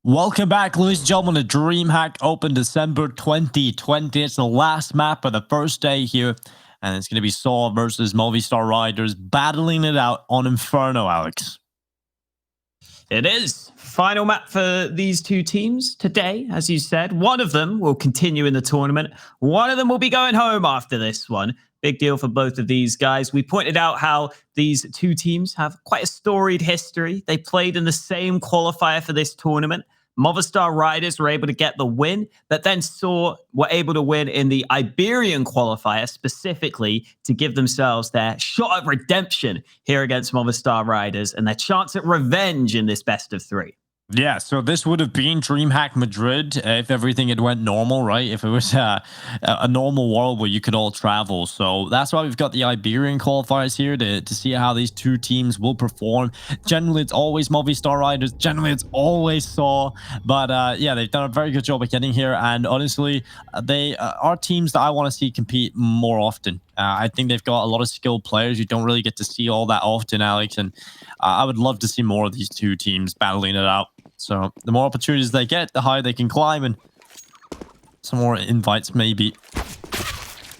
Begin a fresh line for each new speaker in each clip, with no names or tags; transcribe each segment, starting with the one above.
Welcome back, ladies and gentlemen, to DreamHack Open December 2020. It's the last map of the first day here, and it's going to be sAw versus Movistar Riders battling it out on Inferno, Alex.
It is. Final map for these two teams today, as you said. One of them will continue in the tournament. One of them will be going home after this one. Big deal for both of these guys. We pointed out how these two teams have quite a storied history. They played in the same qualifier for this tournament. Movistar Riders were able to get the win, but then sAw were able to win in the Iberian qualifier specifically to give themselves their shot at redemption here against Movistar Riders and their chance at revenge in this best of three.
Yeah, so this would have been DreamHack Madrid if everything had went normal, right? If it was a normal world where you could all travel. So that's why we've got the Iberian qualifiers here to see how these two teams will perform. Generally, it's always Movistar Riders. Generally, it's always sAw. But yeah, they've done a very good job of getting here. And honestly, they are teams that I want to see compete more often. I think they've got a lot of skilled players you don't really get to see all that often, Alex. And I would love to see more of these two teams battling it out. So the more opportunities they get, the higher they can climb, and some more invites maybe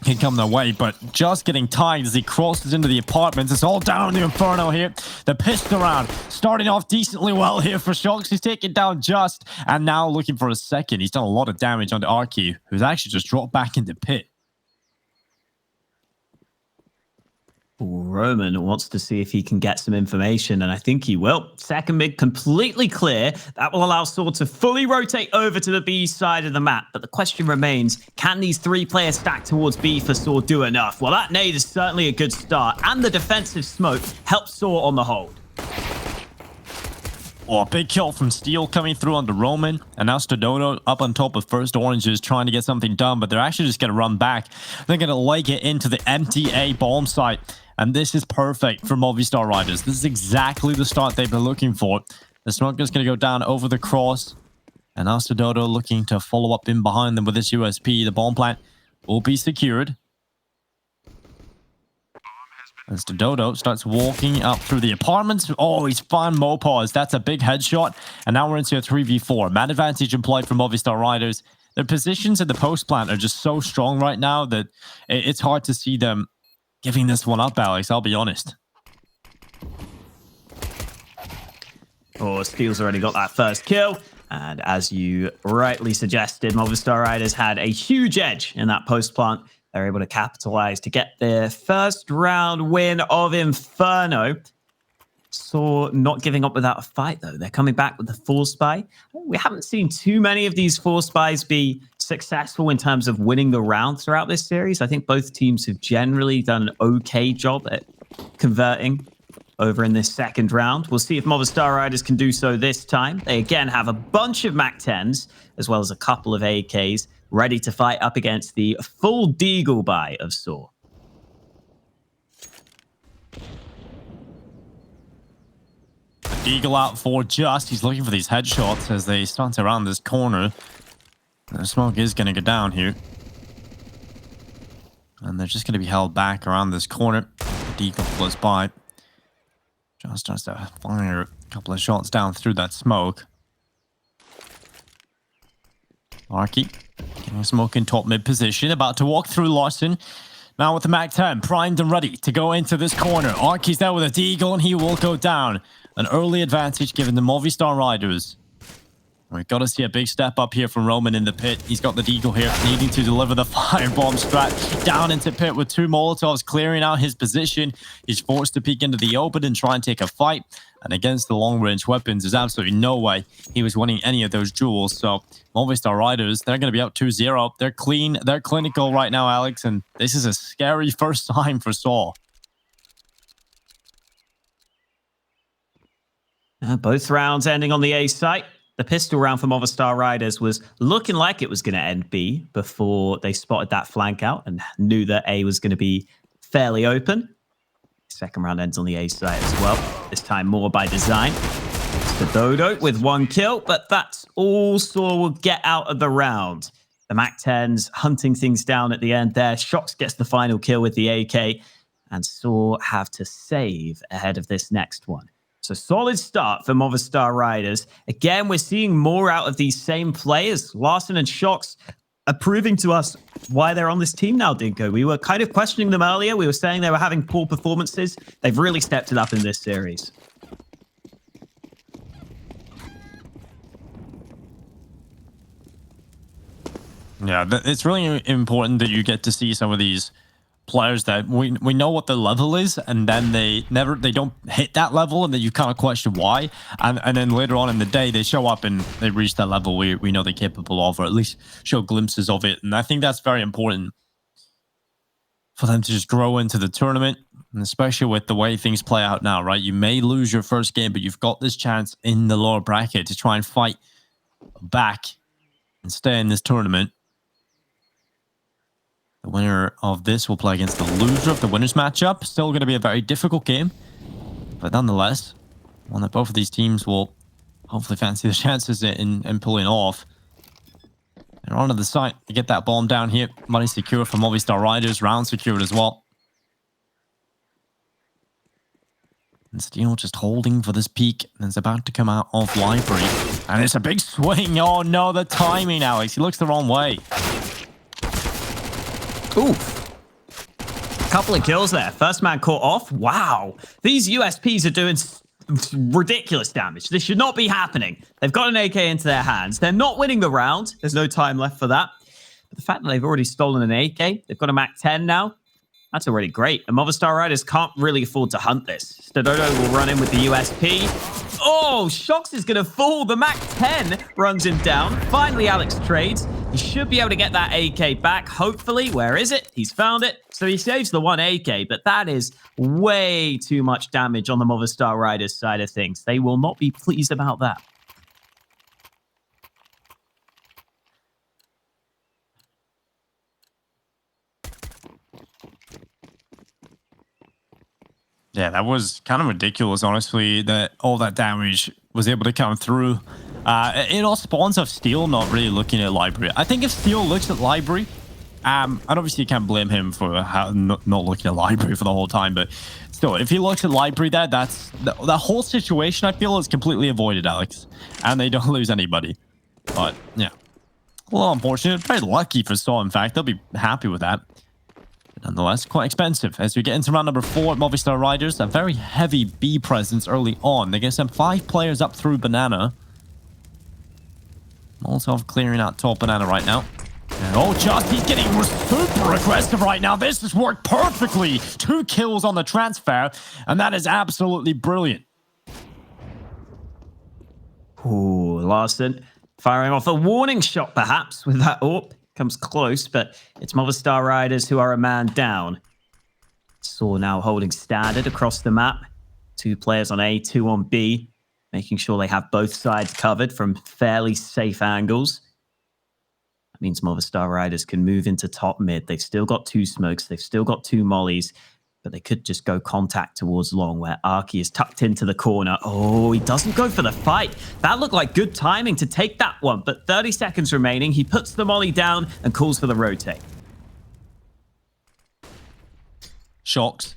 can come their way. But just getting tagged as he crosses into the apartments. It's all down to Inferno here. The pistol round starting off decently well here for Shox. He's taken down Just, and now looking for a second. He's done a lot of damage onto Arky, who's actually just dropped back into pit.
Roman wants to see if he can get some information, and I think he will. Second mid completely clear. That will allow sAw to fully rotate over to the B side of the map. But the question remains, can these three players stack towards B for sAw do enough? Well, that nade is certainly a good start, and the defensive smoke helps sAw on the hold.
Oh, a big kill from Steel coming through on the Roman. And now sAw up on top of First Oranges trying to get something done, but they're actually just going to run back. They're going to leg it into the MTA bomb site. And this is perfect for Movistar Riders. This is exactly the start they've been looking for. The smoke is going to go down over the cross. And now sAw looking to follow up in behind them with this USP. The bomb plant will be secured. And sAw starts walking up through the apartments. Oh, he's found Mopaz. That's a big headshot. And now we're into a 3v4. Man advantage employed for Movistar Riders. Their positions in the post plant are just so strong right now that it's hard to see them giving this one up, Alex. I'll be honest.
Oh, Steel's already got that first kill. And as you rightly suggested, Movistar Riders had a huge edge in that post plant. They're able to capitalize to get their first round win of Inferno. sAw not giving up without a fight, though. They're coming back with the 4 spy. We haven't seen too many of these 4 spies be successful in terms of winning the round throughout this series. I think both teams have generally done an okay job at converting over in this second round. We'll see if Movistar Riders can do so this time. They again have a bunch of MAC-10s, as well as a couple of AKs, ready to fight up against the full Deagle buy of sAw.
Deagle out for Just. He's looking for these headshots as they start around this corner. The smoke is going to go down here. And they're just going to be held back around this corner. Deagle close by. Just starts to fire a couple of shots down through that smoke. Arky getting smoke in top mid position. About to walk through Larson. Now with the MAC-10 primed and ready to go into this corner. Arky's there with a Deagle and he will go down. An early advantage given the Movistar Riders. We've got to see a big step up here from Roman in the pit. He's got the Deagle here, needing to deliver the firebomb strat down into pit with 2 Molotovs, clearing out his position. He's forced to peek into the open and try and take a fight. And against the long-range weapons, there's absolutely no way he was winning any of those duels. So Movistar Riders, they're going to be up 2-0. They're clean. They're clinical right now, Alex. And this is a scary first time for sAw.
Both rounds ending on the A site. The pistol round for Movistar Riders was looking like it was going to end B before they spotted that flank out and knew that A was going to be fairly open. Second round ends on the A site as well. This time more by design. sAw with 1 kill, but that's all sAw will get out of the round. The MAC-10s hunting things down at the end there. Shox gets the final kill with the AK, and sAw have to save ahead of this next one. So solid start for Movistar Riders. Again, we're seeing more out of these same players. Larson and Shox are proving to us why they're on this team now, Dinko. We were kind of questioning them earlier. We were saying they were having poor performances. They've really stepped it up in this series.
Yeah, it's really important that you get to see some of these players that we know what the level is, and then they don't hit that level, and then you kind of question why, and then later on in the day they show up and they reach that level we know they're capable of, or at least show glimpses of it. And I think that's very important for them to just grow into the tournament, and especially with the way things play out now, right? You may lose your first game, but you've got this chance in the lower bracket to try and fight back and stay in this tournament. The winner of this will play against the loser of the winners matchup. Still going to be a very difficult game, but nonetheless, one that both of these teams will hopefully fancy the chances in pulling off. And onto the site to get that bomb down here. Money secure for Movistar Riders. Round secured as well. And Steel just holding for this peak. And it's about to come out of library. And it's a big swing. Oh no, the timing, Alex. He looks the wrong way.
Ooh. Couple of kills there. First man caught off. Wow. These USPs are doing ridiculous damage. This should not be happening. They've got an AK into their hands. They're not winning the round. There's no time left for that. But the fact that they've already stolen an AK, they've got a Mac 10 now, that's already great. And Movistar Riders can't really afford to hunt this. Stododo will run in with the USP. Oh, Shox is going to fall. The Mac 10 runs him down. Finally, Alex trades. He should be able to get that AK back, hopefully. Where is it? He's found it. So he saves the one AK, but that is way too much damage on the Movistar Riders side of things. They will not be pleased about that.
Yeah, that was kind of ridiculous, honestly, that all that damage was able to come through. It all spawns of Steel not really looking at library. I think if Steel looks at library, and obviously you can't blame him for not looking at library for the whole time, but still, if he looks at library there, that's the whole situation, I feel, is completely avoided, Alex. And they don't lose anybody. But, yeah. A little unfortunate. Very lucky for sAw, in fact. They'll be happy with that. Nonetheless, quite expensive. As we get into round number 4 at Movistar Riders, a very heavy B presence early on. They're going to send 5 players up through Banana. Molotov clearing out top Banana right now. And oh, just he's getting super aggressive right now. This has worked perfectly. 2 kills on the transfer, and that is absolutely brilliant.
Ooh, Larson firing off a warning shot, perhaps, with that AWP. Comes close, but it's Movistar Riders who are a man down. sAw now holding standard across the map. 2 players on A, 2 on B, making sure they have both sides covered from fairly safe angles. That means Movistar Riders can move into top mid. They've still got 2 smokes. They've still got 2 mollies, but they could just go contact towards long, where Arky is tucked into the corner. Oh, he doesn't go for the fight. That looked like good timing to take that one, but 30 seconds remaining. He puts the molly down and calls for the rotate.
Shox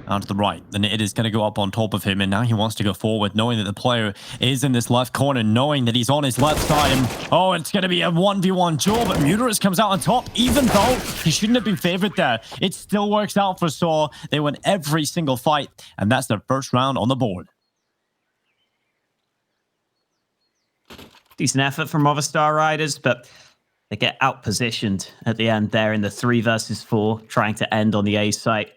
out to the right. Then it is going to go up on top of him, and now he wants to go forward, knowing that the player is in this left corner, knowing that he's on his left side. And oh, it's going to be a 1v1 duel, but Muterus comes out on top, even though he shouldn't have been favored there. It still works out for sAw. They win every single fight, and that's their first round on the board.
Decent effort from Movistar Riders, but they get out-positioned at the end there in the 3 versus 4, trying to end on the A site.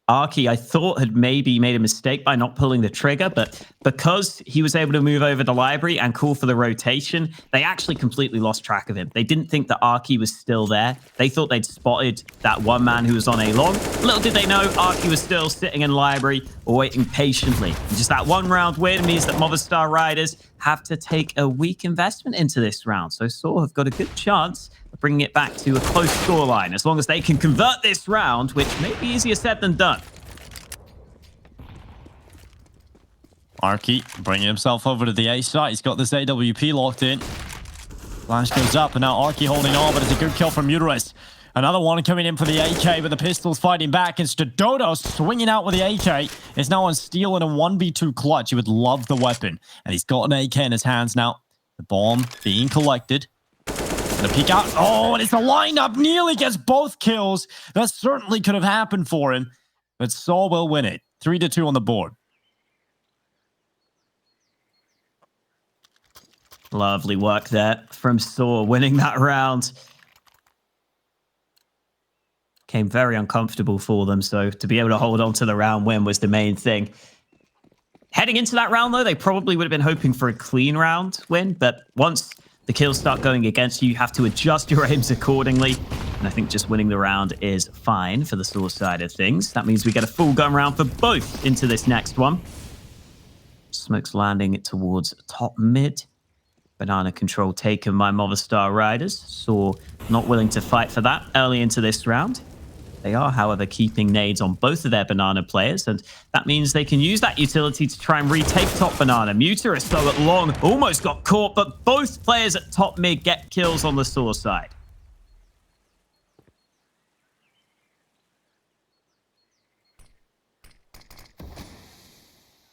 Arky, I thought, had maybe made a mistake by not pulling the trigger, but because he was able to move over the library and call for the rotation, they actually completely lost track of him. They didn't think that Arky was still there. They thought they'd spotted that one man who was on A long. Little did they know, Arky was still sitting in library, waiting patiently. And just that 1 round win means that Movistar Riders have to take a weak investment into this round. So sAw have got a good chance of bringing it back to a close scoreline, as long as they can convert this round, which may be easier said than done.
Arky bringing himself over to the A site. He's got this AWP locked in. Flash goes up, and now Arky holding on, but it's a good kill from Muterus. Another one coming in for the AK, but the pistol's fighting back. And Stododo swinging out with the AK is now on Steel in a 1v2 clutch. He would love the weapon. And he's got an AK in his hands now. The bomb being collected. Gonna peek out. Oh, and it's a lineup. Nearly gets both kills. That certainly could have happened for him. But sAw will win it. 3-2 on the board.
Lovely work there from sAw, winning that round. Came very uncomfortable for them, so to be able to hold on to the round win was the main thing. Heading into that round, though, they probably would have been hoping for a clean round win, but once the kills start going against you, you have to adjust your aims accordingly, and I think just winning the round is fine for the sAw side of things. That means we get a full gun round for both into this next one. Smoke's landing towards top mid. Banana control taken by Movistar Riders. sAw not willing to fight for that early into this round. They are, however, keeping nades on both of their banana players, and that means they can use that utility to try and retake top banana. Muterus, though, at long, almost got caught, but both players at top mid get kills on the sAw side.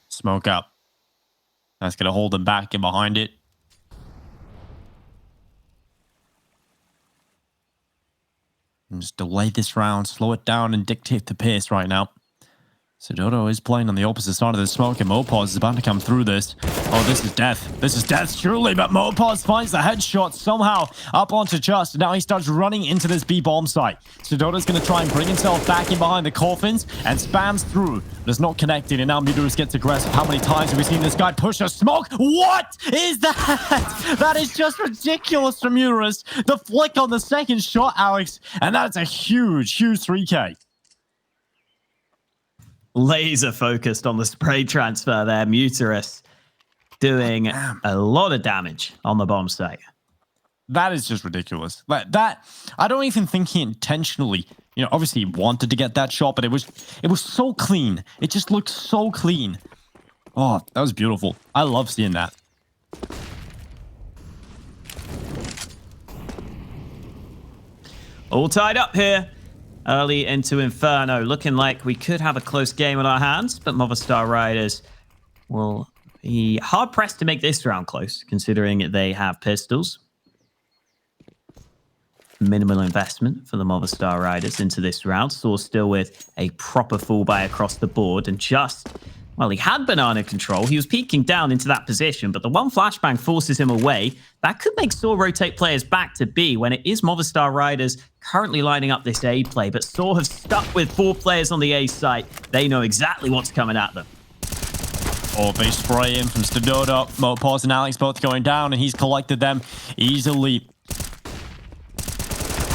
Smoke up. That's going to hold them back and behind it. And just delay this round, slow it down, and dictate the pace right now. Stododo is playing on the opposite side of the smoke, and Mopaz is about to come through this. Oh, this is death. This is death, surely, but Mopaz finds the headshot somehow up onto Just. Now he starts running into this B-bomb site. Stododo's going to try and bring himself back in behind the coffins and spams through, but it's not connected, and now Muterus gets aggressive. How many times have we seen this guy push a smoke? What is that? That is just ridiculous from Muterus. The flick on the second shot, Alex, and that's a huge, huge 3K.
Laser focused on the spray transfer there. Muterus doing a lot of damage on the bomb site.
That is just ridiculous. That I don't even think he intentionally, obviously he wanted to get that shot, but it was so clean. It just looked so clean. Oh, that was beautiful. I love seeing that.
All tied up here. Early into Inferno, looking like we could have a close game on our hands, but Movistar Riders will be hard-pressed to make this round close, considering they have pistols. Minimal investment for the Movistar Riders into this round. sAw still with a proper full buy across the board, and Just, well, he had banana control. He was peeking down into that position, but the one flashbang forces him away. That could make sAw rotate players back to B when it is Movistar Riders currently lining up this A play, but sAw have stuck with 4 players on the A site. They know exactly what's coming at them.
Oh, they spray in from Stododo. Mopaz and Alex both going down, and he's collected them easily.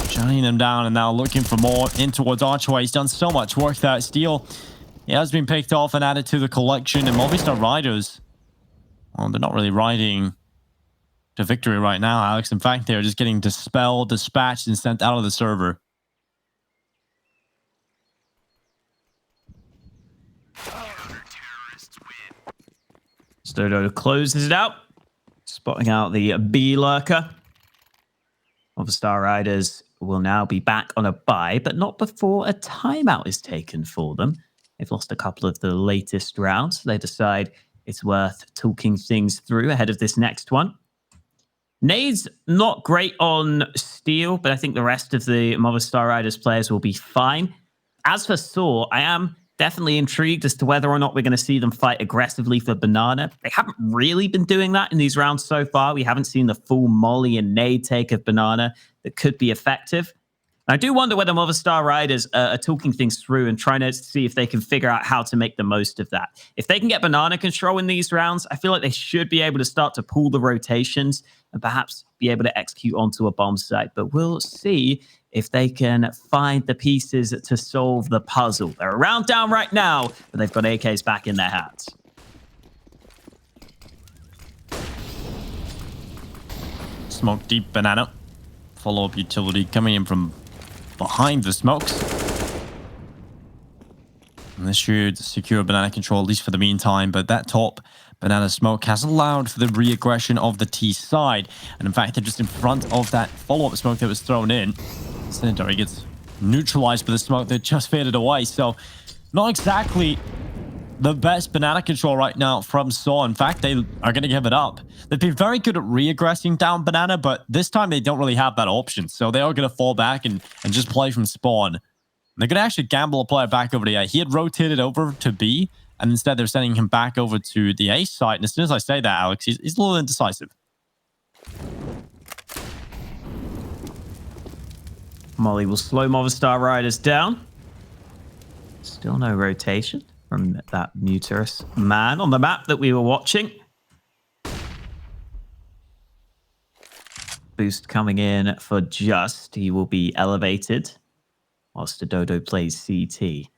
Shutting them down, and now looking for more in towards Archway. He's done so much work there. Steel, he has been picked off and added to the collection, and Movistar Riders, well, they're not really riding to victory right now, Alex. In fact, they're just getting dispelled, dispatched, and sent out of the server.
Stododo closes it out, spotting out the B lurker. Movistar Riders will now be back on a bye, but not before a timeout is taken for them. They've lost a couple of the latest rounds. They decide it's worth talking things through ahead of this next one. Nade's not great on Steel, but I think the rest of the Movistar Riders players will be fine. As for sAw, I am definitely intrigued as to whether or not we're going to see them fight aggressively for banana. They haven't really been doing that in these rounds so far. We haven't seen the full molly and nade take of banana that could be effective. I do wonder whether Movistar Riders are talking things through and trying to see if they can figure out how to make the most of that. If they can get banana control in these rounds, I feel like they should be able to start to pull the rotations and perhaps be able to execute onto a bomb site. But we'll see if they can find the pieces to solve the puzzle. They're a round down right now, but they've got AKs back in their hands.
Smoke deep banana. Follow-up utility coming in from behind the smokes. And this should secure banana control, at least for the meantime. But that top Banana smoke has allowed for the re-aggression of the T side. And in fact, they're just in front of that follow-up smoke that was thrown in. Sanitary gets neutralized by the smoke that just faded away. So not exactly the best banana control right now from sAw. In fact, they are going to give it up. They've been very good at re-aggressing down banana, but this time they don't really have that option. So they are going to fall back and just play from spawn. They're going to actually gamble a player back over to A. He had rotated over to B, and instead they're sending him back over to the A site. And as soon as I say that, Alex, he's a little indecisive.
Molly will slow Movistar Riders down. Still no rotation from that Muterus man on the map that we were watching. Boost coming in for Just. He will be elevated whilst Stododo plays CT.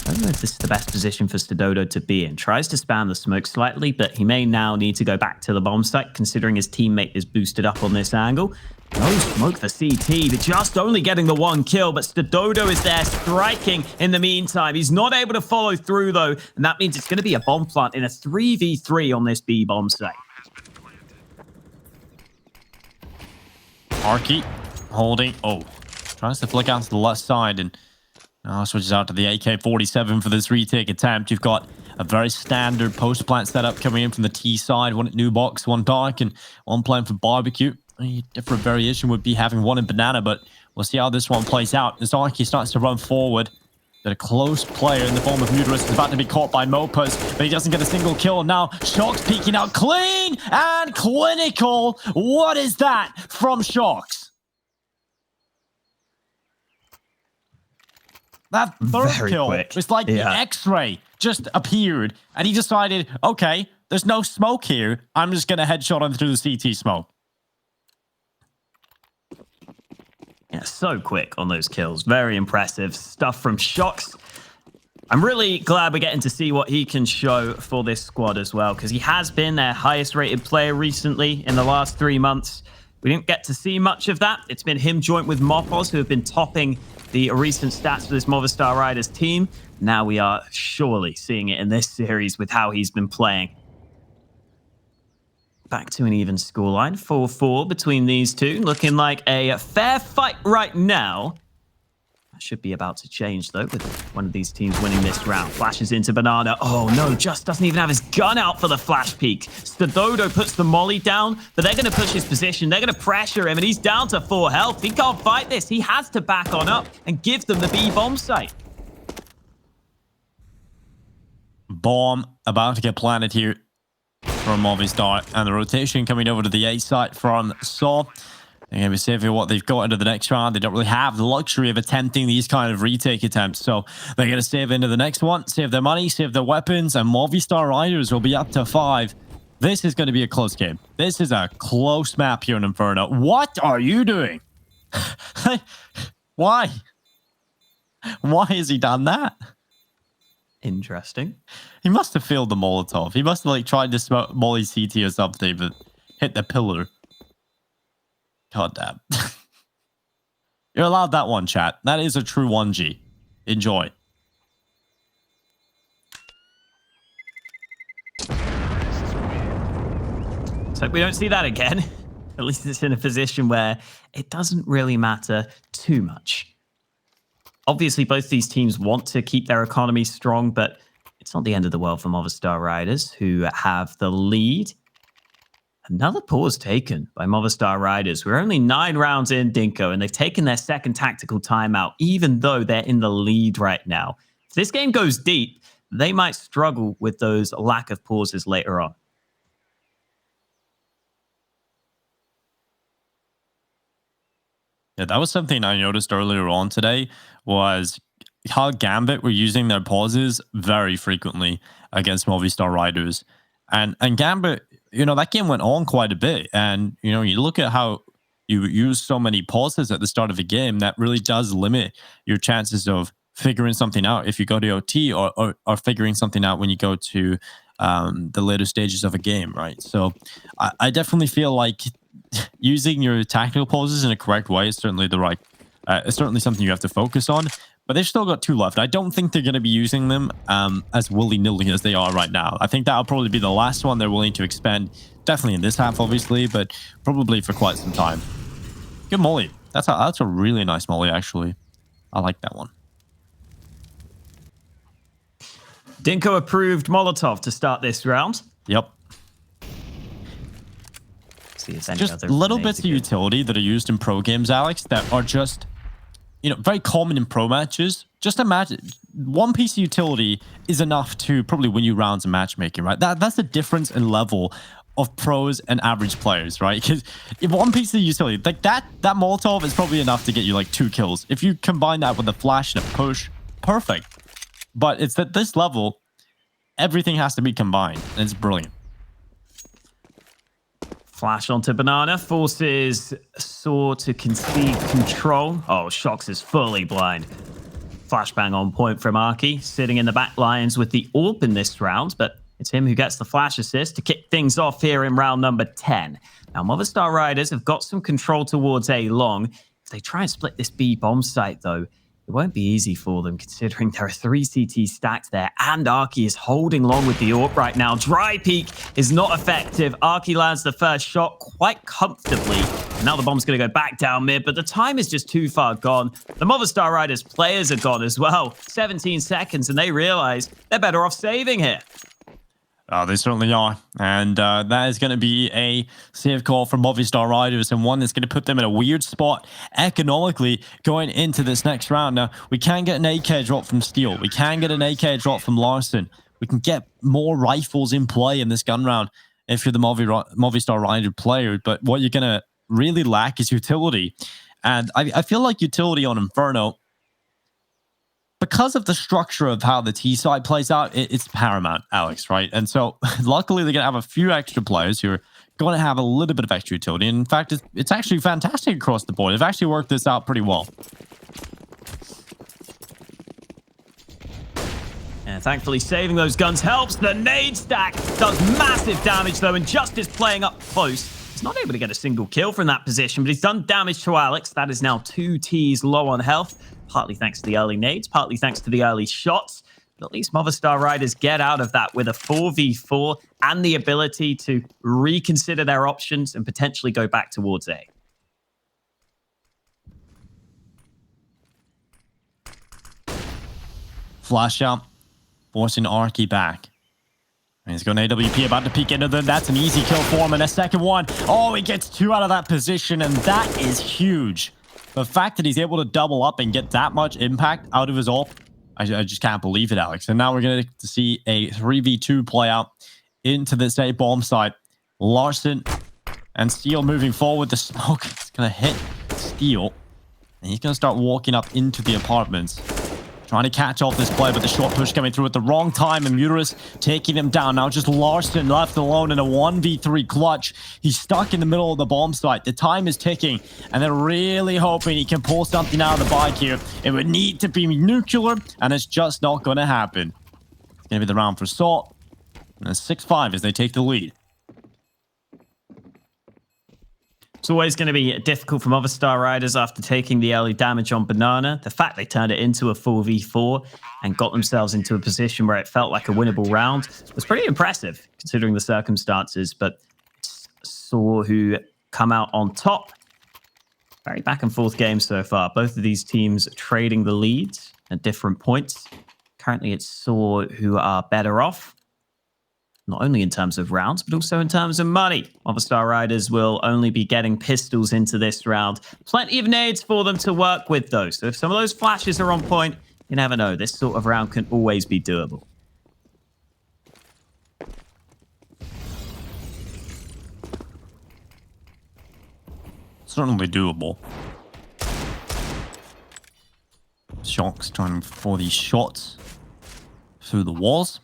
I don't know if this is the best position for Stododo to be in. Tries to spam the smoke slightly, but he may now need to go back to the bomb site, considering his teammate is boosted up on this angle. No smoke for CT, but just only getting the one kill, but Stododo is there striking in the meantime. He's not able to follow through, though, and that means it's going to be a bomb plant in a 3v3 on this B bomb site.
Arky holding. Oh, tries to flick out to the left side and now switches out to the AK-47 for this retake attempt. You've got a very standard post plant setup coming in from the T side. One at New Box, one Dark, and one plant for Barbecue. A different variation would be having one in Banana, but we'll see how this one plays out. As Arky starts to run forward, but a close player in the form of Muterus is about to be caught by Mopus, but he doesn't get a single kill. And now Shox peeking out clean and clinical. What is that from Shox? That third kill was like the X-ray just appeared, and he decided, okay, there's no smoke here. I'm just going to headshot him through the CT smoke.
Yeah, so quick on those kills. Very impressive stuff from Shox. I'm really glad we're getting to see what he can show for this squad as well, because he has been their highest rated player recently in the last 3 months. We didn't get to see much of that. It's been him joint with Mopos, who have been topping the recent stats for this Movistar Riders team. Now we are surely seeing it in this series with how he's been playing. Back to an even scoreline, 4-4 between these two. Looking like a fair fight right now. That should be about to change, though, with one of these teams winning this round. Flashes into Banana. Oh, no, Just doesn't even have his gun out for the flash peek. Stododo puts the molly down, but they're going to push his position. They're going to pressure him, and he's down to 4 health. He can't fight this. He has to back on up and give them the B bomb site.
Bomb about to get planted here from Movistar, and the rotation coming over to the A site from sAw. They're going to be saving what they've got into the next round. They don't really have the luxury of attempting these kind of retake attempts, so they're going to save into the next one, save their money, save their weapons, and Movistar Riders will be up to 5. This is going to be a close game. This is a close map here in Inferno. What are you doing? Why? Why has he done that?
Interesting.
He must have failed the Molotov. He must have like tried to smoke Molly CT or something, but hit the pillar. God damn. You're allowed that one, chat. That is a true 1G. Enjoy.
So we don't see that again. At least it's in a position where it doesn't really matter too much. Obviously, both these teams want to keep their economy strong, but it's not the end of the world for Movistar Riders, who have the lead. Another pause taken by Movistar Riders. We're only 9 rounds in, Dinko, and they've taken their second tactical timeout, even though they're in the lead right now. If this game goes deep, they might struggle with those lack of pauses later on.
Yeah, that was something I noticed earlier on today, was how Gambit were using their pauses very frequently against Movistar Riders. And Gambit, you know, that game went on quite a bit. And, you know, you look at how you use so many pauses at the start of a game, that really does limit your chances of figuring something out if you go to OT, or figuring something out when you go to the later stages of a game, right? So I definitely feel like using your tactical pauses in a correct way is certainly the right, it's certainly something you have to focus on. But they've still got 2 left. I don't think they're going to be using them as willy-nilly as they are right now. I think that'll probably be the last one they're willing to expend. Definitely in this half, obviously, but probably for quite some time. Good molly. That's a really nice molly, actually. I like that one.
Dinko approved Molotov to start this round.
Yep.
See if any
just
other
little bits of utility that are used in pro games, Alex, that are just, you know, very common in pro matches. Just imagine one piece of utility is enough to probably win you rounds in matchmaking, right? That's the difference in level of pros and average players, right? Because if one piece of utility, like that Molotov is probably enough to get you like 2 kills. If you combine that with a flash and a push, perfect. But it's at this level, everything has to be combined. And it's brilliant.
Flash onto Banana, forces sAw to concede control. Oh, Shox is fully blind. Flashbang on point from Arky, sitting in the back lines with the AWP in this round, but it's him who gets the flash assist to kick things off here in round number 10. Now, Movistar Riders have got some control towards A long. If they try and split this B bomb site, though, it won't be easy for them, considering there are 3 CT stacked there, and Arky is holding long with the AWP right now. Dry peek is not effective. Arky lands the first shot quite comfortably. And now the bomb's going to go back down mid, but the time is just too far gone. The Movistar Riders players are gone as well. 17 seconds, and they realize they're better off saving here.
Oh, they certainly are. And that is going to be a save call for Movistar Riders, and one that's going to put them in a weird spot economically going into this next round. Now, we can get an AK drop from Steel. We can get an AK drop from Larson. We can get more rifles in play in this gun round if you're the Movistar Rider player. But what you're going to really lack is utility. And I feel like utility on Inferno, because of the structure of how the T side plays out, it's paramount, Alex, right? And so luckily they're going to have a few extra players who are going to have a little bit of extra utility. And in fact, it's actually fantastic across the board. They've actually worked this out pretty well.
And thankfully saving those guns helps. The nade stack does massive damage though, and Justice playing up close. He's not able to get a single kill from that position, but he's done damage to Alex. That is now 2 Ts low on health. Partly thanks to the early nades, partly thanks to the early shots. But at least Movistar Riders get out of that with a 4v4 and the ability to reconsider their options and potentially go back towards A.
Flash out, forcing Arky back. And he's got an AWP about to peek into them. That's an easy kill for him. And a second one. Oh, he gets 2 out of that position, and that is huge. The fact that he's able to double up and get that much impact out of his ult, I just can't believe it, Alex. And now we're going to see a 3v2 play out into this A bomb site. Larson and Steel moving forward. The smoke is going to hit Steel. And he's going to start walking up into the apartments, trying to catch off this play, but the short push coming through at the wrong time, and Muterus taking him down. Now just Larson left alone in a 1v3 clutch. He's stuck in the middle of the bomb site. The time is ticking, and they're really hoping he can pull something out of the bike here. It would need to be nuclear, and it's just not going to happen. It's going to be the round for sAw, and it's 6-5 as they take the lead.
It's always going to be difficult for Movistar Riders after taking the early damage on Banana. The fact they turned it into a 4v4 and got themselves into a position where it felt like a winnable round was pretty impressive considering the circumstances. But sAw who come out on top. Very back and forth game so far. Both of these teams trading the leads at different points. Currently it's sAw who are better off, not only in terms of rounds, but also in terms of money. Movistar Riders will only be getting pistols into this round. Plenty of nades for them to work with, though. So if some of those flashes are on point, you never know. This sort of round can always be doable.
Certainly doable. Shox trying for these shots through the walls.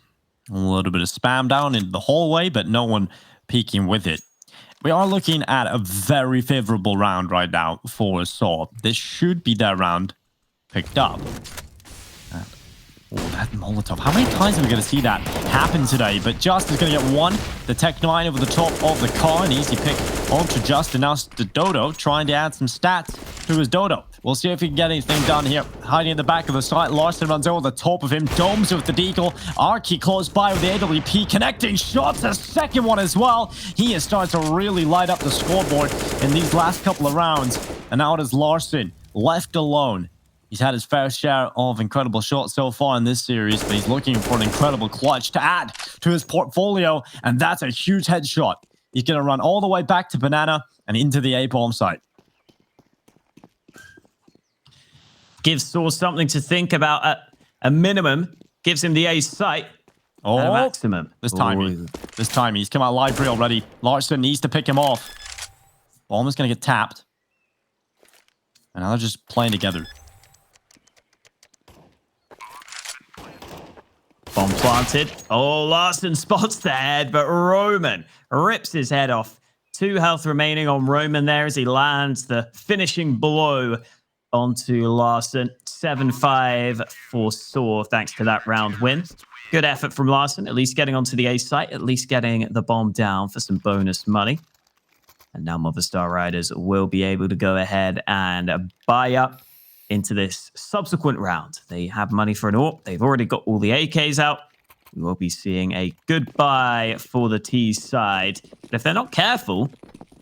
A little bit of spam down into the hallway, but no one peeking with it. We are looking at a very favorable round right now for sAw. This should be their round picked up. Oh, that Molotov. How many times are we going to see that happen today? But Just is going to get one. The Tech 9 over the top of the car. An easy pick onto Just. And now the Dodo trying to add some stats to his Dodo. We'll see if he can get anything done here. Hiding in the back of the site. Larson runs over the top of him. Domes with the deagle. Arky close by with the AWP. Connecting shots. A second one as well. He is starting to really light up the scoreboard in these last couple of rounds. And now it is Larson left alone. He's had his fair share of incredible shots so far in this series, but he's looking for an incredible clutch to add to his portfolio. And that's a huge headshot. He's going to run all the way back to Banana and into the A-bomb site.
Gives sAw something to think about at a minimum. Gives him the A site at a maximum.
This time. He's come out library already. Larson needs to pick him off. Bomb is going to get tapped. And now they're just playing together.
Bomb planted. Oh, Larson spots the head, but Roman rips his head off. 2 health remaining on Roman there as he lands the finishing blow onto Larson. 7-5 for sAw thanks to that round win. Good effort from Larson, at least getting onto the A site, at least getting the bomb down for some bonus money. And now Movistar Riders will be able to go ahead and buy up into this subsequent round. They have money for an AWP. They've already got all the AKs out. We will be seeing a good buy for the T side. But if they're not careful,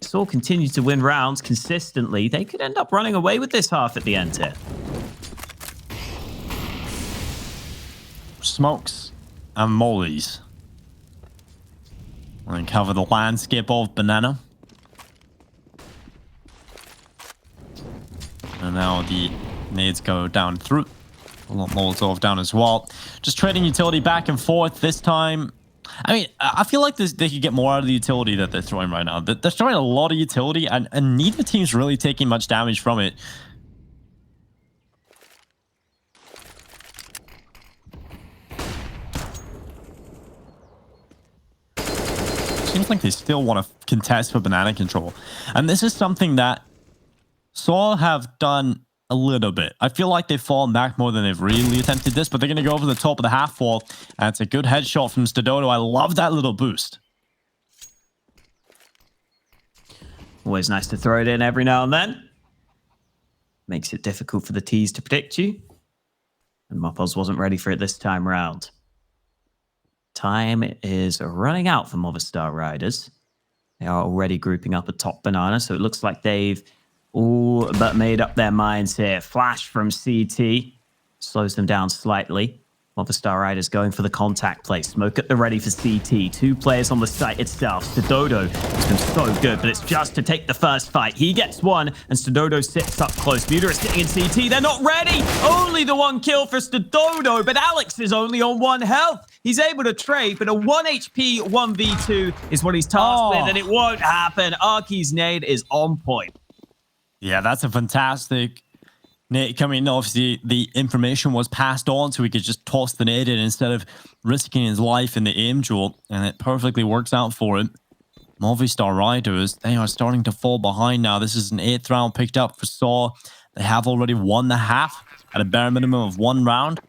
sAw continue to win rounds consistently. They could end up running away with this half at the end here.
Smokes and mollies. We're going to cover the landscape of Banana. And now the nades go down through. A lot Molotov down as well. Just trading utility back and forth this time. I mean, I feel like they could get more out of the utility that they're throwing right now. They're throwing a lot of utility, and neither team's really taking much damage from it. Seems like they still want to contest for banana control. And this is something that sAw have done a little bit. I feel like they've fallen back more than they've really attempted this, but they're going to go over the top of the half wall. And it's a good headshot from sAw. I love that little boost.
Always nice to throw it in every now and then. Makes it difficult for the T's to predict you. And Mopoz wasn't ready for it this time round. Time is running out for Movistar Riders. They are already grouping up atop Banana, so it looks like they've all but made up their minds here. Flash from CT slows them down slightly. Movistar Riders going for the contact play. Smoke at the ready for CT. 2 players on the site itself. sAw has been so good, but it's just to take the first fight. He gets one, and sAw sits up close. Muta is sitting in CT. They're not ready. Only the 1 kill for sAw, but Alex is only on 1 health. He's able to trade, but a 1 HP 1v2 is what he's tasked with, and it won't happen. Arky's nade is on point.
Yeah, that's a fantastic nade coming in. Obviously, the information was passed on, so he could just toss the nade in instead of risking his life in the aim duel, and it perfectly works out for him. Movistar Riders, they are starting to fall behind now. This is an 8th round picked up for sAw. They have already won the half at a bare minimum of 1 round.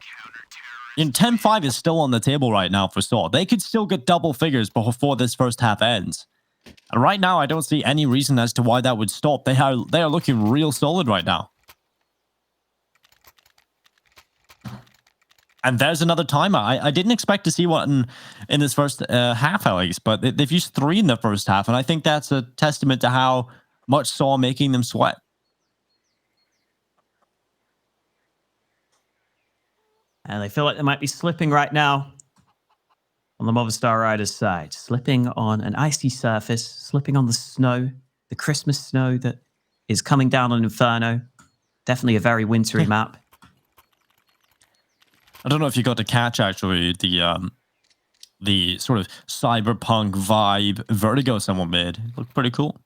10-5 is still on the table right now for sAw. They could still get double figures before this first half ends. And right now, I don't see any reason as to why that would stop. They are looking real solid right now. And there's another timer. I didn't expect to see one in this first half, at least, but they've used 3 in the first half, and I think that's a testament to how much sAw making them sweat.
And they feel like they might be slipping right now on the Movistar Riders side. Slipping on an icy surface, slipping on the snow, the Christmas snow that is coming down on Inferno. Definitely a very wintry map.
I don't know if you got to catch, actually, the sort of cyberpunk vibe Vertigo someone made. It looked pretty cool.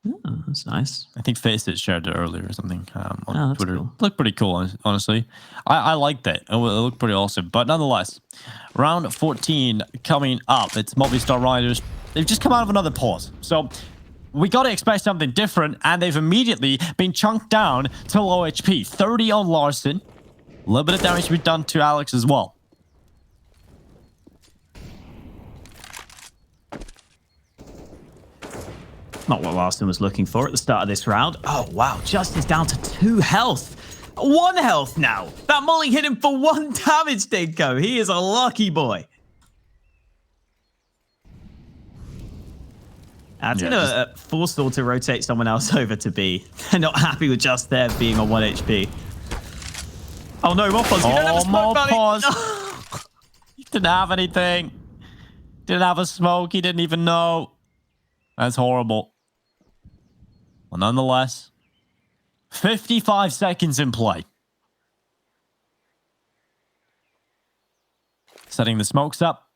Oh, that's nice.
I think Faceit shared it earlier or something on Twitter.
Cool.
Looked pretty cool, honestly. I liked it. It looked pretty awesome. But nonetheless, round 14 coming up. It's Movistar Riders. They've just come out of another pause. So we got to expect something different, and they've immediately been chunked down to low HP. 30 on Larson. A little bit of damage to be done to Alex as well.
not what Larson was looking for at the start of this round. Oh, wow. Just is down to 2 health. 1 health now. That molly hit him for 1 damage, Dinko. He is a lucky boy. That's going to force sAw to rotate someone else over to B. They're not happy with just there being on 1 HP. Oh, no, Mopos. You don't have a smoke, buddy.
He didn't have anything. Didn't have a smoke. He didn't even know. That's horrible. Well, nonetheless, 55 seconds in play. Setting the smokes up.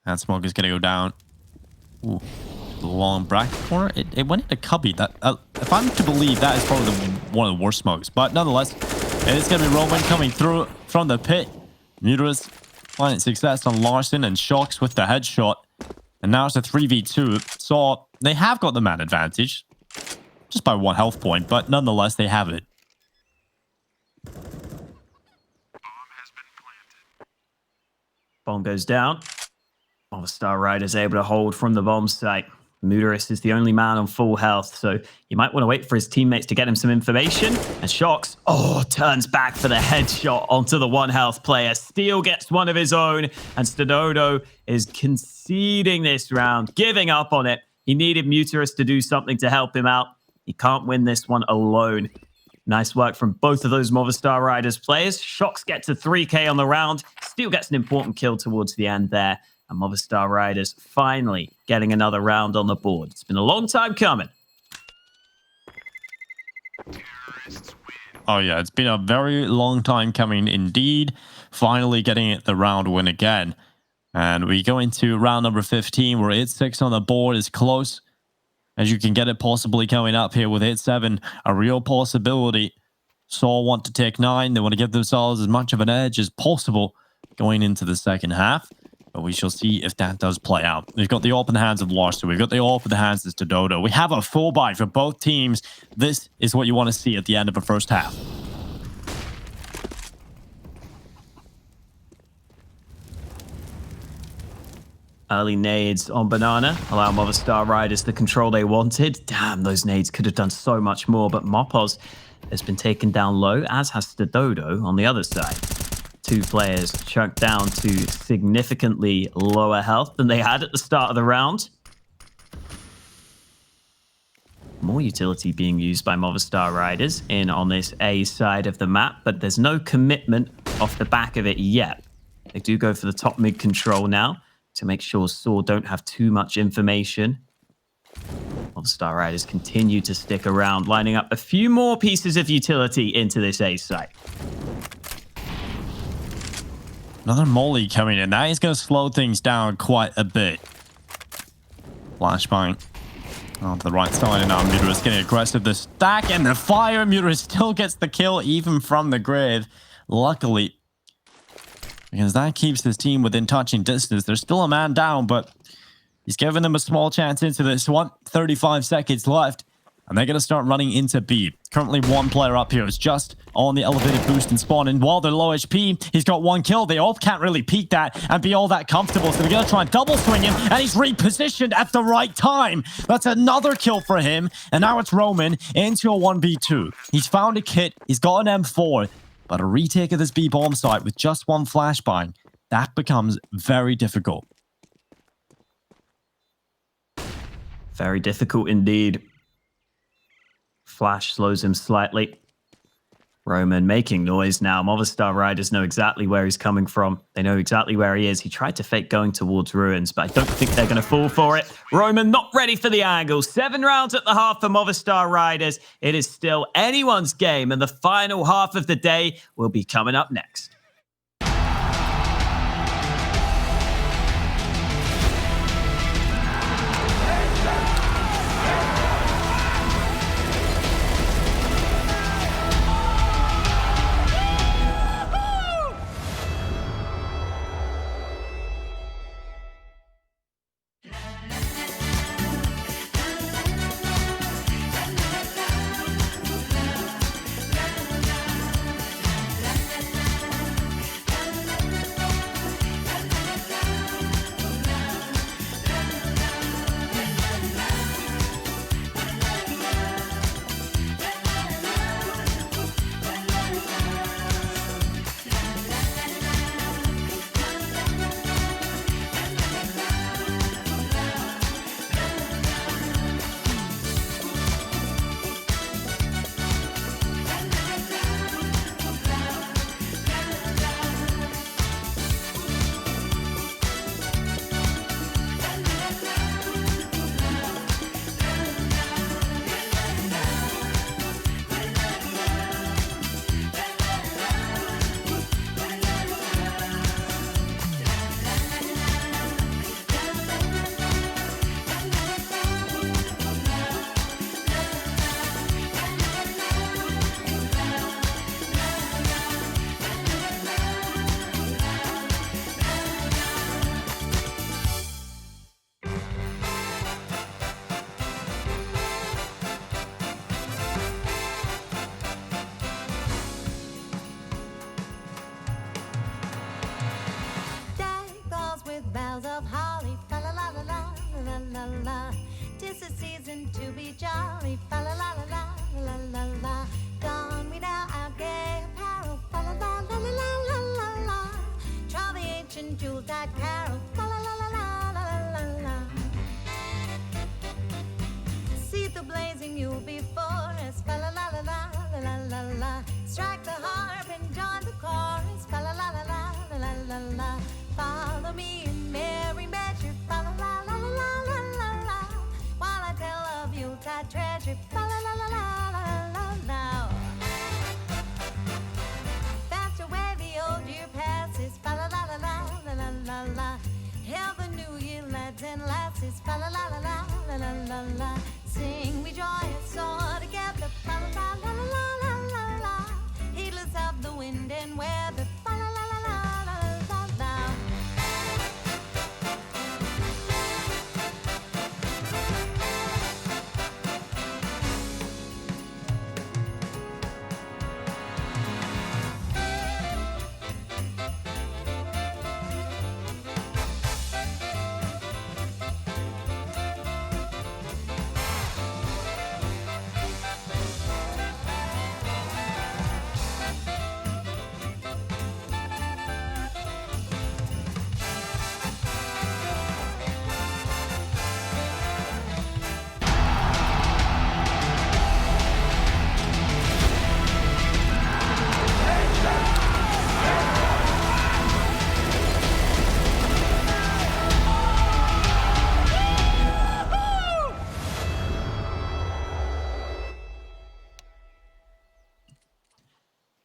That smoke is going to go down. Ooh, the long bracket corner. It went into cubby. That if I'm to believe, that is probably one of the worst smokes. But nonetheless, it's going to be Roman coming through from the pit. Muterus finding success on Larson and Shocks with the headshot. And now it's a 3v2. So they have got the man advantage. Just by 1 health point. But nonetheless, they have it.
Bomb goes down. Movistar Riders able to hold from the bomb site. Muterus is the only man on full health, so you might want to wait for his teammates to get him some information. And Shocks, turns back for the headshot onto the 1 health player. Steel gets one of his own, and sTododo is conceding this round, giving up on it. He needed Muterus to do something to help him out. He can't win this one alone. Nice work from both of those Movistar Riders players. Shocks gets a 3K on the round. Steel gets an important kill towards the end there. And Movistar Riders finally getting another round on the board. It's been a long time coming.
Oh, yeah. It's been a very long time coming indeed. Finally getting the round win again. And we go into round number 15 where 8-6 on the board is close. As you can get it possibly coming up here with 8-7. A real possibility. sAw want to take 9. They want to give themselves as much of an edge as possible going into the second half. But we shall see if that does play out. We've got the open hands of Larson. We've got the open hands of sTododo. We have a full buy for both teams. This is what you want to see at the end of a first half.
Early nades on Banana allow Movistar Riders the control they wanted. Damn, those nades could have done so much more. But Mopos has been taken down low, as has sTododo on the other side. 2 players chunked down to significantly lower health than they had at the start of the round. More utility being used by Movistar Riders in on this A side of the map, but there's no commitment off the back of it yet. They do go for the top mid control now to make sure sAw don't have too much information. Movistar Riders continue to stick around, lining up a few more pieces of utility into this A site.
Another molly coming in. That is going to slow things down quite a bit. Flashbang on the right side, and now Muterus getting aggressive. The stack and the fire. Muterus still gets the kill, even from the grave. Luckily, because that keeps his team within touching distance. There's still a man down, but he's giving them a small chance into this one. 35 seconds left. And they're going to start running into B. Currently, 1 player up here is just on the elevated boost and spawn. And while they're low HP, he's got 1 kill. They all can't really peek that and be all that comfortable. So they're going to try and double swing him. And he's repositioned at the right time. That's another kill for him. And now it's Roman into a 1v2. He's found a kit. He's got an M4. But a retake of this B bomb site with just 1 flashbang, that becomes very difficult.
Very difficult indeed. Flash slows him slightly. Roman making noise now. Movistar Riders know exactly where he's coming from. They know exactly where he is. He tried to fake going towards Ruins, but I don't think they're going to fall for it. Roman not ready for the angle. 7 rounds at the half for Movistar Riders. It is still anyone's game, and the final half of the day will be coming up next.
celebration, Yuletide carol. La la la la la la la la. See the blazing Yule before us. La la la la la la la la. Strike the harp and join the chorus. La la la la la la la la. Follow me in merry measure. La la la la la la la la. While I tell of Yuletide treasure. La la la la la la la la. That's the way the old year passes. La la la la la la la la. Hail the new year, lads and lasses. La la la la la la la la. Sing we joyous all together. La la la la la la la. Heedless of the wind and weather. La la la la la la la la.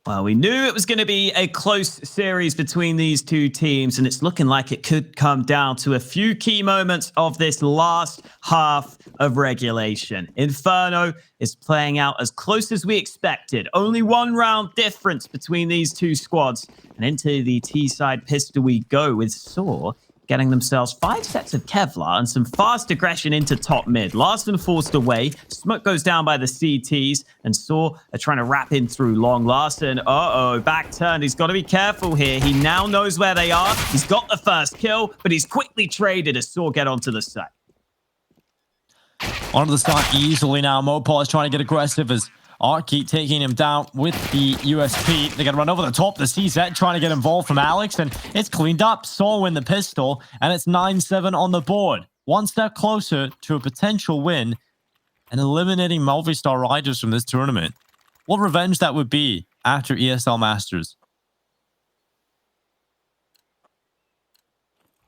Well, we knew it was going to be a close series between these two teams, and it's looking like it could come down to a few key moments of this last half of regulation. Inferno is playing out as close as we expected. Only one round difference between these two squads. And into the T-side pistol we go with sAw getting themselves 5 sets of Kevlar and some fast aggression into top mid. Larson forced away. Smoke goes down by the CTs, and sAw are trying to wrap in through long. Larson, back turned. He's got to be careful here. He now knows where they are. He's got the first kill, but he's quickly traded as sAw get onto the site.
Onto the side easily now. Mopar is trying to get aggressive as Arky taking him down with the USP. They got to run over the top. The CZ trying to get involved from Alex, and it's cleaned up. sAw win the pistol, and it's 9-7 on the board. One step closer to a potential win and eliminating Movistar Riders from this tournament. What revenge that would be after ESL Masters.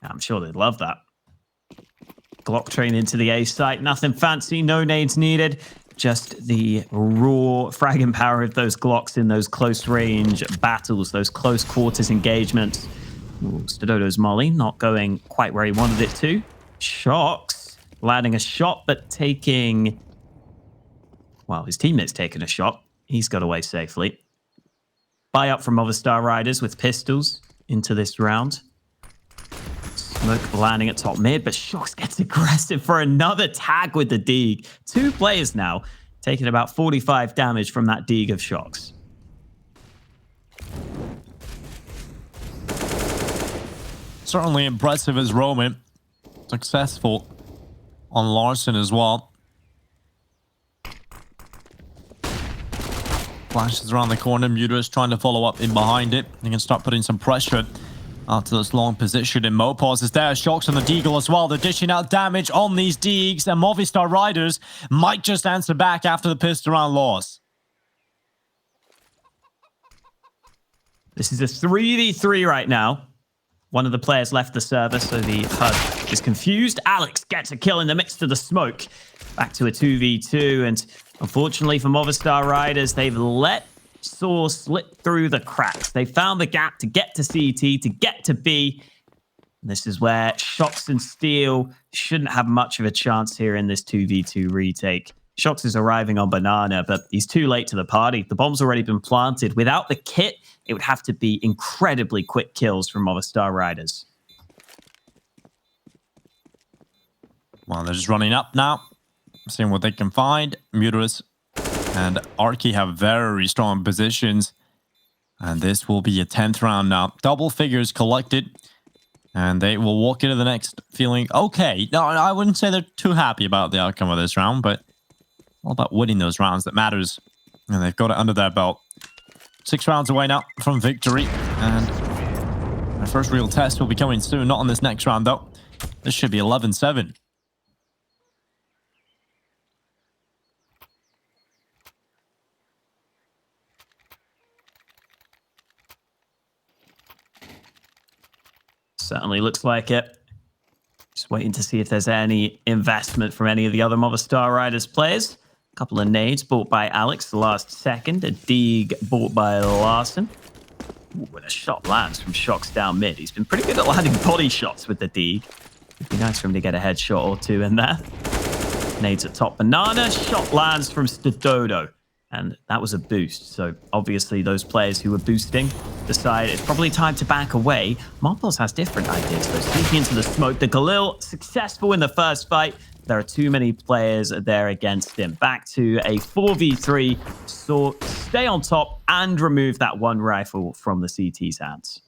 I'm sure they'd love that. Glock train into the A site. Nothing fancy. No nades needed. Just the raw fragging power of those Glocks in those close range battles, those close quarters engagements. Stododo's molly not going quite where he wanted it to. Shocks landing a shot, but taking... Well, his teammate's taken a shot. He's got away safely. Buy up from Movistar Riders with pistols into this round. Smoke landing at top mid, but Shocks gets aggressive for another tag with the Deeg. 2 players now taking about 45 damage from that Deeg of Shocks.
Certainly impressive as Roman. Successful on Larson as well. Flashes around the corner. Muterus trying to follow up in behind it. He can start putting some pressure after this long position. And Mopars is there. Shocks on the Deagle as well. They're dishing out damage on these Deegs. And Movistar Riders might just answer back after the pistol round loss.
This is a 3v3 right now. One of the players left the server, so the HUD is confused. Alex gets a kill in the midst of the smoke. Back to a 2v2. And unfortunately for Movistar Riders, they've let sAw slip through the cracks. They found the gap to get to CT, to get to B. This is where Shocks and Steel shouldn't have much of a chance here in this 2v2 retake. Shocks is arriving on Banana, but he's too late to the party. The bomb's already been planted. Without the kit, it would have to be incredibly quick kills from Movistar Riders.
Well, they're just running up now, seeing what they can find. Muterus and Arky have very strong positions. And this will be a 10th round now. Double figures collected. And they will walk into the next feeling okay. No, I wouldn't say they're too happy about the outcome of this round, but all about winning those rounds that matters. And they've got it under their belt. 6 rounds away now from victory. And they're The first real test will be coming soon. Not on this next round, though. This should be 11-7.
Certainly looks like it. Just waiting to see if there's any investment from any of the other Movistar Riders players. A couple of nades bought by Alex the last second. A dig bought by Larson. Ooh, and a shot lands from Shocks down mid. He's been pretty good at landing body shots with the dig. It'd be nice for him to get a headshot or two in there. Nades at top banana. Shot lands from Stododo. And that was a boost. So obviously those players who were boosting decide it's probably time to back away. Marples has different ideas though. Sneaking into the smoke. The Galil successful in the first fight. There are too many players there against him. Back to a 4v3. So stay on top and remove that one rifle from the CT's hands.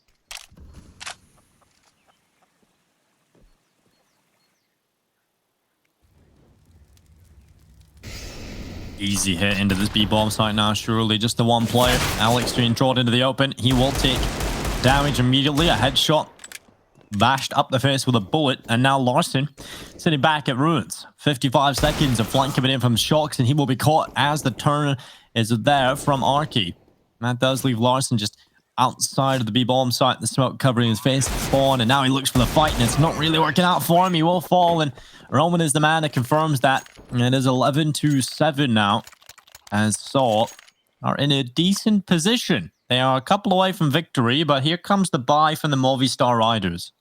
Easy hit into this B-bomb site now, surely. Just the one player. Alex being drawn into the open. He will take damage immediately. A headshot bashed up the face with a bullet. And now Larson sitting back at Ruins. 55 seconds of flank coming in from Shocks, and he will be caught as the turn is there from Arky. That does leave Larson just outside of the B-bomb site. The smoke covering his face at spawn, and now he looks for the fight, and it's not really working out for him. He will fall, and Roman is the man that confirms that. And it is 11-7 now, as sAw are in a decent position. They are a couple away from victory, but here comes the buy from the Movistar Riders.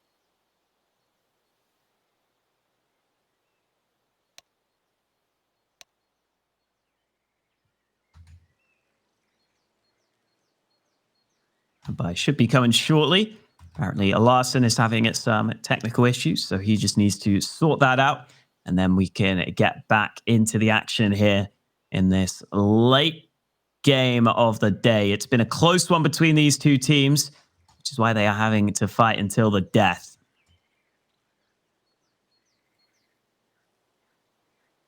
The buy should be coming shortly. Apparently, Larson is having some technical issues, so he just needs to sort that out. And then we can get back into the action here in this late game of the day. It's been a close one between these two teams, which is why they are having to fight until the death.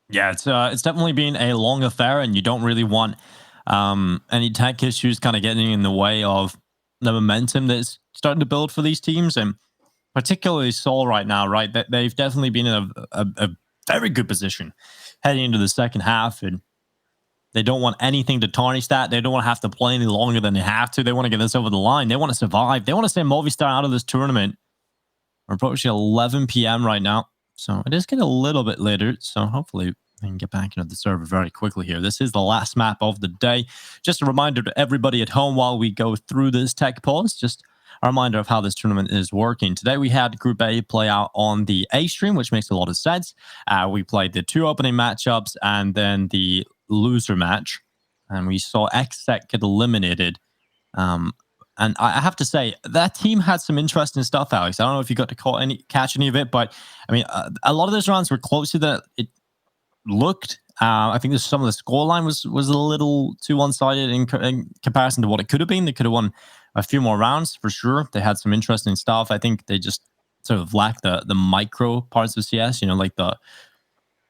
Yeah, it's definitely been a long affair, and you don't really want any tech issues kind of getting in the way of the momentum that's starting to build for these teams, and particularly sAw right now, right? That they've definitely been in a very good position heading into the second half, and they don't want anything to tarnish that. They don't want to have to play any longer than they have to. They want to get this over the line. They want to survive. They want to send Movistar out of this tournament. We're approaching 11 p.m. right now, so it is getting a little bit later, so hopefully we can get back into the server very quickly here. This is the last map of the day. Just a reminder to everybody at home while we go through this tech pause, just a reminder of how this tournament is working. Today we had Group A play out on the A stream, which makes a lot of sense. We played the two opening matchups and then the loser match, and we saw XSEC get eliminated. And I have to say, that team had some interesting stuff, Alex. I don't know if you got to catch any of it, but I mean, a lot of those rounds were closer than it looked. I think some of the scoreline was a little too one-sided in comparison to what it could have been. They could have won a few more rounds for sure. They had some interesting stuff. I think they just sort of lacked the micro parts of CS, like the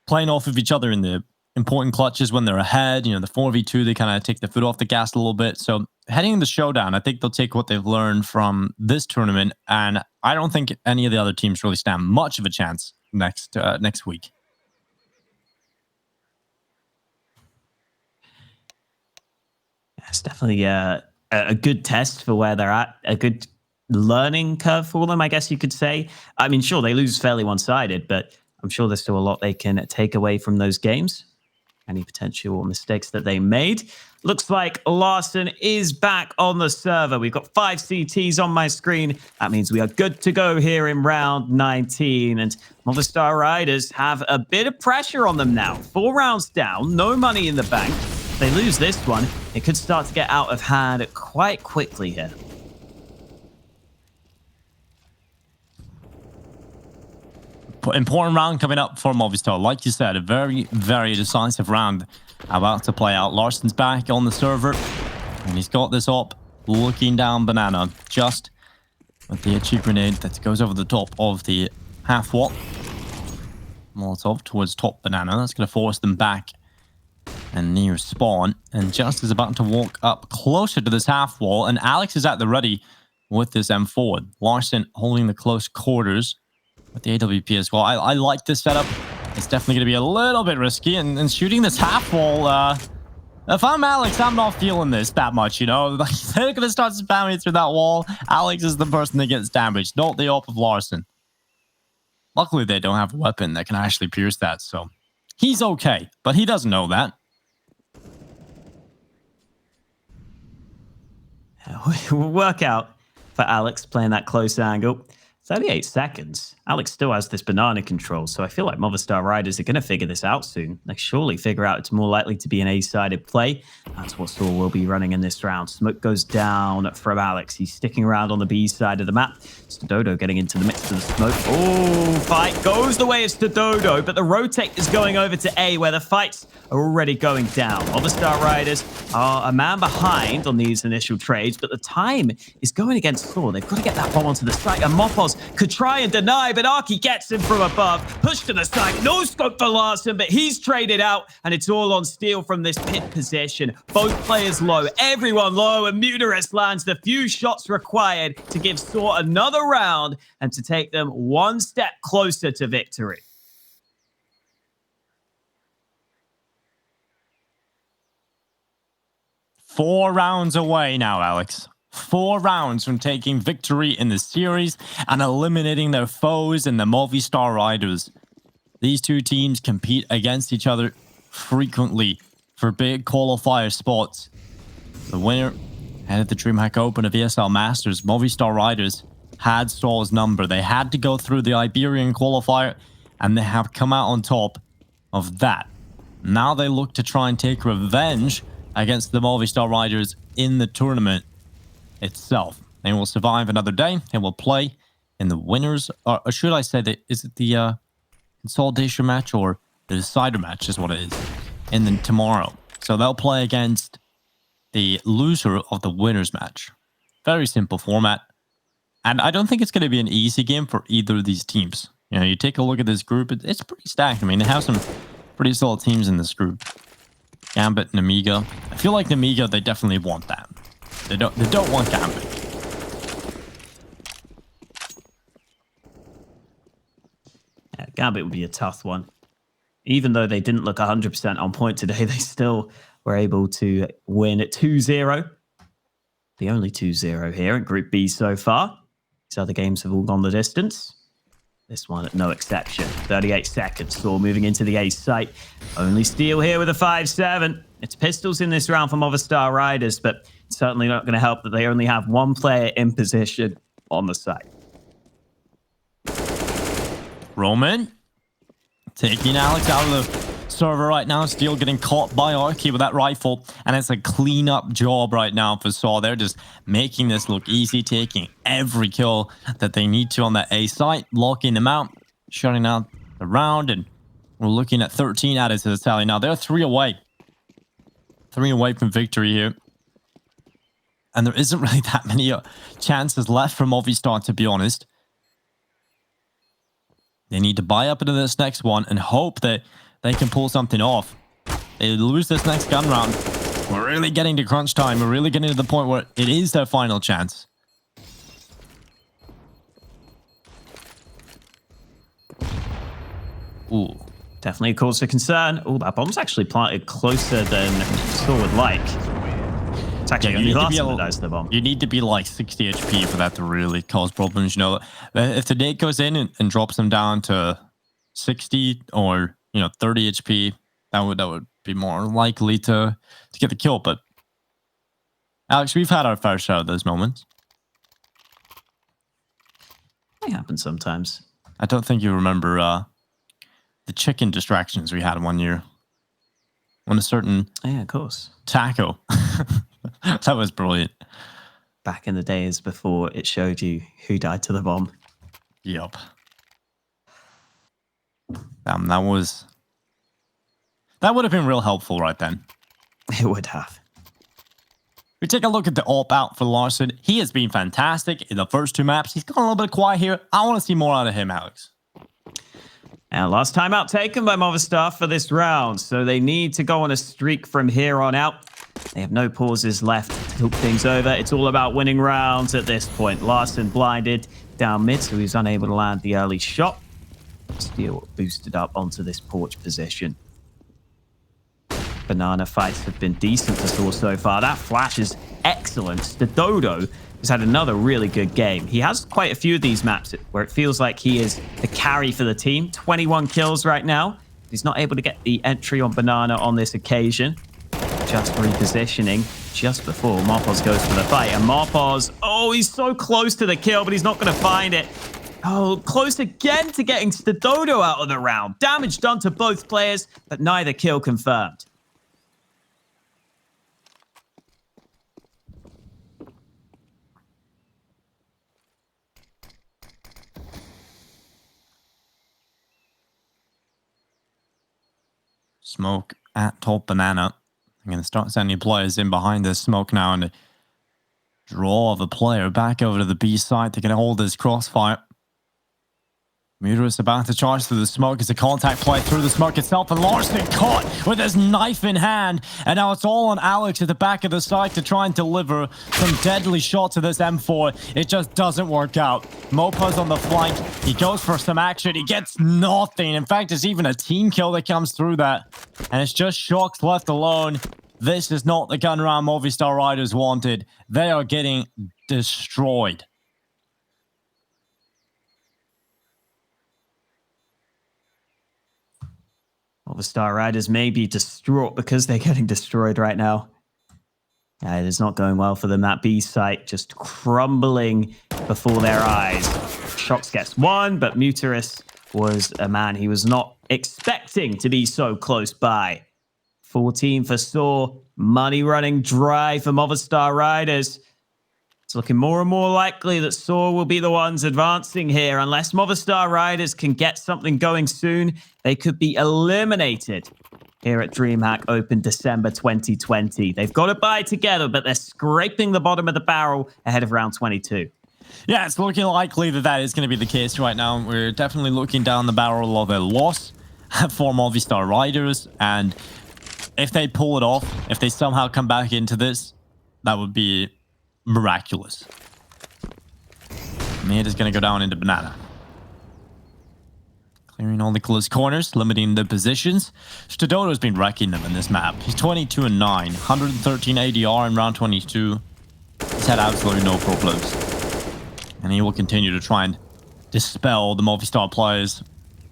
playing off of each other in the important clutches when they're ahead. The 4v2, they kind of take the foot off the gas a little bit. So heading into showdown, I think they'll take what they've learned from this tournament, and I don't think any of the other teams really stand much of a chance next week.
It's definitely a good test for where they're at, a good learning curve for them, I guess you could say. I mean, sure, they lose fairly one-sided, but I'm sure there's still a lot they can take away from those games. Any potential mistakes that they made. Looks like Larson is back on the server. We've got 5 CTs on my screen. That means we are good to go here in round 19. And Movistar Riders have a bit of pressure on them now. 4 rounds down, no money in the bank. If they lose this one, it could start to get out of hand quite quickly here.
Important round coming up for Movistar. Like you said, a very, very decisive round about to play out. Larson's back on the server, and he's got this up, looking down banana, just with the cheap grenade that goes over the top of the half wall. Molotov towards top banana. That's going to force them back and near spawn. And Just is about to walk up closer to this half wall, and Alex is at the ready with this M4. Larson holding the close quarters with the AWP as well. I like this setup. It's definitely going to be a little bit risky. And shooting this half wall, if I'm Alex, I'm not feeling this that much, you know? Like, they're going to start spamming through that wall. Alex is the person that gets damaged, not the op of Larson. Luckily, they don't have a weapon that can actually pierce that, so he's okay. But he doesn't know that.
Will work out for Alex playing that close angle. 38 seconds. Alex still has this banana control, so I feel like Movistar Riders are going to figure this out soon. They surely figure out it's more likely to be an A-sided play. That's what sAw will be running in this round. Smoke goes down from Alex. He's sticking around on the B side of the map. Dodo getting into the mix of the smoke. Oh, fight goes the way of Dodo, but the rotate is going over to A, where the fights are already going down. Movistar Riders are a man behind on these initial trades, but the time is going against sAw. They've got to get that bomb onto the site, and Mopos could try and deny, but Arky gets him from above. Pushed to the side. No scope for Larson, but he's traded out, and it's all on Steel from this pit position. Both players low, everyone low, and Mutarus lands the few shots required to give sAw another round and to take them one step closer to victory.
Four rounds away now, Alex. 4 rounds from taking victory in the series and eliminating their foes in the Movistar Riders. These two teams compete against each other frequently for big qualifier spots. The winner headed the DreamHack Open of ESL Masters. Movistar Riders had sAw's number. They had to go through the Iberian qualifier, and they have come out on top of that. Now they look to try and take revenge against the Movistar Riders in the tournament itself. They will survive another day. They will play in the winners, or should I say that, is it the consolidation match or the decider match is what it is, and then tomorrow. So they'll play against the loser of the winners match. Very simple format. And I don't think it's going to be an easy game for either of these teams. You know, you take a look at this group, it's pretty stacked. I mean, they have some pretty solid teams in this group. Gambit and Amiga. I feel like Amiga, they definitely want that. They don't want Gambit.
Yeah, Gambit would be a tough one. Even though they didn't look 100% on point today, they still were able to win at 2-0. The only 2-0 here in Group B so far. These other games have all gone the distance. This one, no exception. 38 seconds. sAw moving into the A site. Only Steel here with a 5-7. It's pistols in this round for Movistar Riders, but it's certainly not going to help that they only have one player in position on the site.
Roman taking Alex out of the server right now. Steel getting caught by Arky with that rifle, and it's a clean-up job right now for sAw. They're just making this look easy, taking every kill that they need to on that A site, locking them out, shutting out the round, and we're looking at 13 added to the tally. Now they're 3 away. 3 away from victory here. And there isn't really that many chances left for Movistar, to be honest. They need to buy up into this next one and hope that they can pull something off. They lose this next gun round. We're really getting to crunch time. We're really getting to the point where it is their final chance. Ooh.
Definitely a cause for concern. Oh, that bomb's actually planted closer than sAw would like. It's actually only Larson that dies to the bomb.
You need to be like 60 HP for that to really cause problems. You know, if the nade goes in and drops them down to 60 or 30 HP, that would be more likely to get the kill. But Alex, we've had our fair share of those moments.
They happen sometimes.
I don't think you remember the chicken distractions we had one year. When a certain
Yeah, of course.
taco. That was brilliant.
Back in the days before it showed you who died to the bomb.
Yep. Damn, that would have been real helpful right then.
It would have.
We take a look at the AWP out for Larson. He has been fantastic in the first 2 maps. He's gone a little bit quiet here. I want to see more out of him, Alex.
And last time out taken by Movistar for this round. So they need to go on a streak from here on out. They have no pauses left to talk things over. It's all about winning rounds at this point. Larson blinded down mid, so he was unable to land the early shot. Steel boosted up onto this porch position. Banana fights have been decent for sAw so far. That flash is excellent. The Dodo has had another really good game. He has quite a few of these maps where it feels like he is the carry for the team. 21 kills right now. He's not able to get the entry on Banana on this occasion. Just repositioning just before Marpos goes for the fight. And Marpos, oh, he's so close to the kill, but he's not going to find it. Oh, close again to getting the Dodo out of the round. Damage done to both players, but neither kill confirmed.
Smoke at top Banana. I'm going to start sending players in behind this smoke now and draw the player back over to the B side. They can hold this crossfire. Muter is about to charge through the smoke as a contact play through the smoke itself, and Larson caught with his knife in hand. And now it's all on Alex at the back of the site to try and deliver some deadly shots to this M4. It just doesn't work out. Mopa's on the flank. He goes for some action. He gets nothing. In fact, there's even a team kill that comes through that. And it's just Shocks left alone. This is not the gun round Movistar Riders wanted. They are getting destroyed.
Movistar Riders may be distraught because they're getting destroyed right now. It is not going well for them. That B site just crumbling before their eyes. Shocks gets one, but Muterus was a man he was not expecting to be so close by. 14 for sAw. Money running dry for Movistar Riders. It's looking more and more likely that sAw will be the ones advancing here. Unless Movistar Riders can get something going soon, they could be eliminated here at DreamHack Open December 2020. They've got to buy together, but they're scraping the bottom of the barrel ahead of round 22.
Yeah, it's looking likely that that is going to be the case right now. We're definitely looking down the barrel of a loss for Movistar Riders. And if they pull it off, if they somehow come back into this, that would be miraculous. Mid is going to go down into Banana. Clearing all the close corners, limiting the positions. Stadodo's been wrecking them in this map. He's 22 and 9, 113 ADR in round 22. He's had absolutely no problems. And he will continue to try and dispel the Movistar players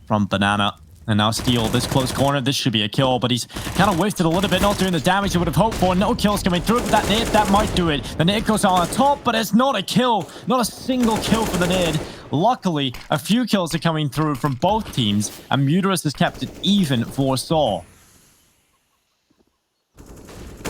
from Banana. And now Steel, this close corner, this should be a kill, but he's kind of wasted a little bit, not doing the damage he would have hoped for. No kills coming through, but that nade, that might do it. The nade goes on top, but it's not a kill. Not a single kill for the nade. Luckily, a few kills are coming through from both teams, and Muterus has kept it even for sAw.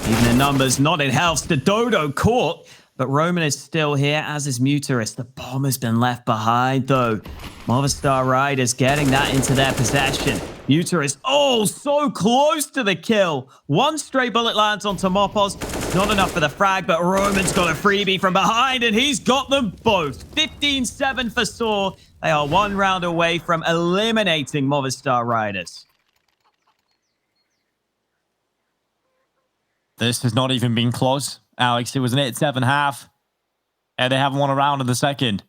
Even in numbers, not in health. The Dodo caught, but Roman is still here, as is Muterus. The bomb has been left behind, though. Movistar Riders getting that into their possession. Muterus, oh, so close to the kill. One stray bullet lands onto Mopos. It's not enough for the frag, but Roman's got a freebie from behind, and he's got them both. 15-7 for sAw. They are one round away from eliminating Movistar Riders.
This has not even been close, Alex. It was an 8-7 and they haven't won a round in the second.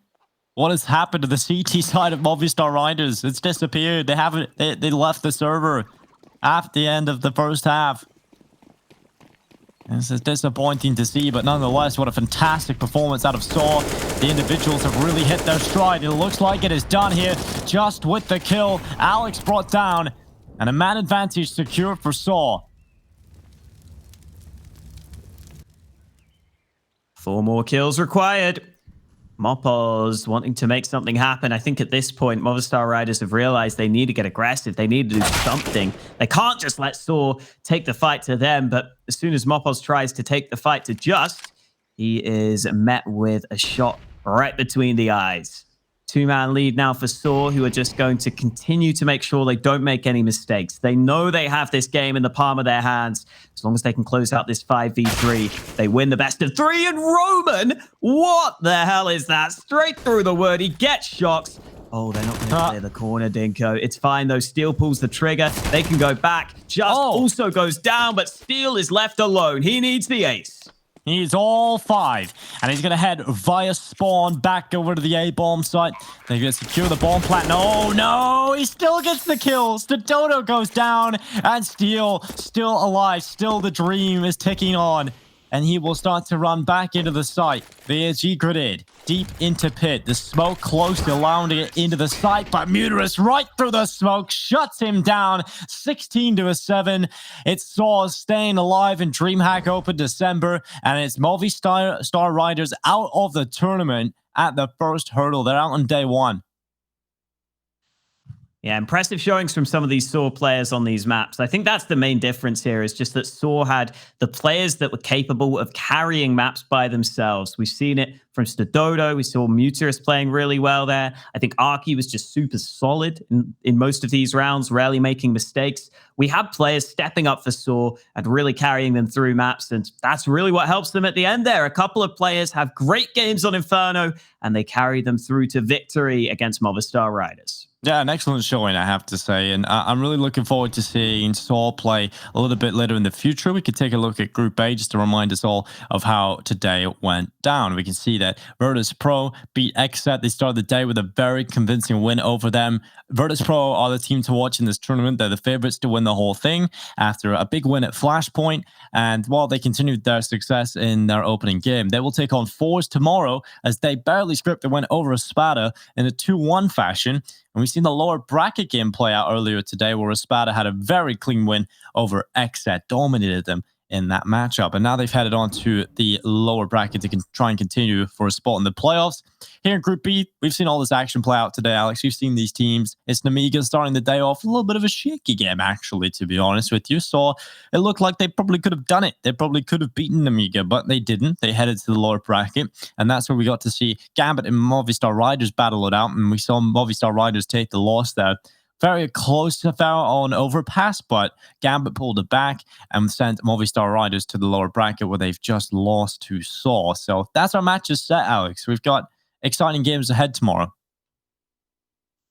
What has happened to the CT side of Movistar Riders? It's disappeared. They haven't. They left the server at the end of the first half. This is disappointing to see, but nonetheless, what a fantastic performance out of sAw. The individuals have really hit their stride. It looks like it is done here just with the kill. Alex brought down, and a man advantage secured for sAw.
4 more kills required. Mopos wanting to make something happen. I think at this point, Movistar Riders have realized they need to get aggressive. They need to do something. They can't just let sAw take the fight to them. But as soon as Mopos tries to take the fight to Just, he is met with a shot right between the eyes. 2-man lead now for sAw, who are just going to continue to make sure they don't make any mistakes. They know they have this game in the palm of their hands. As long as they can close out this 5v3, they win the best of 3. And Roman, what the hell is that? Straight through the wood. He gets Shocks. Oh, they're not going to clear the corner, Dinko. It's fine, though. Steel pulls the trigger. They can go back. Just also goes down, but Steel is left alone. He needs the ace.
He's all 5, and he's going to head via spawn back over to the A-bomb site. They're going to secure the bomb plant. No, no, he still gets the kills. The Dodo goes down, and Steel still alive. Still the dream is ticking on. And he will start to run back into the site. The ASG grenade deep into pit. The smoke close to allowing to get into the site, but Muterus right through the smoke shuts him down. 16-7. It's sAw staying alive in DreamHack Open December, and it's Movistar Riders out of the tournament at the first hurdle. They're out on day 1.
Yeah, impressive showings from some of these sAw players on these maps. I think that's the main difference here, is just that sAw had the players that were capable of carrying maps by themselves. We've seen it from Stododo. We saw Muterus playing really well there. I think Arky was just super solid in most of these rounds, rarely making mistakes. We have players stepping up for sAw and really carrying them through maps, and that's really what helps them at the end there. A couple of players have great games on Inferno, and they carry them through to victory against Movistar Riders.
Yeah, an excellent showing, I have to say. And I'm really looking forward to seeing sAw play a little bit later in the future. We could take a look at Group A just to remind us all of how today went down. We can see that Virtus Pro beat XSET. They started the day with a very convincing win over them. Virtus Pro are the team to watch in this tournament. They're the favorites to win the whole thing after a big win at Flashpoint. And while they continued their success in their opening game, they will take on Force tomorrow as they barely script and went over Espada in a 2-1 fashion. And we've seen the lower bracket game play out earlier today where Espada had a very clean win over XSET, dominated them in that matchup. And now they've headed on to the lower bracket to try and continue for a spot in the playoffs. Here in Group B, we've seen all this action play out today, Alex. We've seen these teams. It's Namiga starting the day off. A little bit of a shaky game, actually, to be honest with you. So it looked like they probably could have done it. They probably could have beaten Namiga, but they didn't. They headed to the lower bracket. And that's where we got to see Gambit and Movistar Riders battle it out. And we saw Movistar Riders take the loss there. Very close to foul on overpass, but Gambit pulled it back and sent Movistar Riders to the lower bracket where they've just lost to sAw. So that's our matches set, Alex. We've got exciting games ahead tomorrow.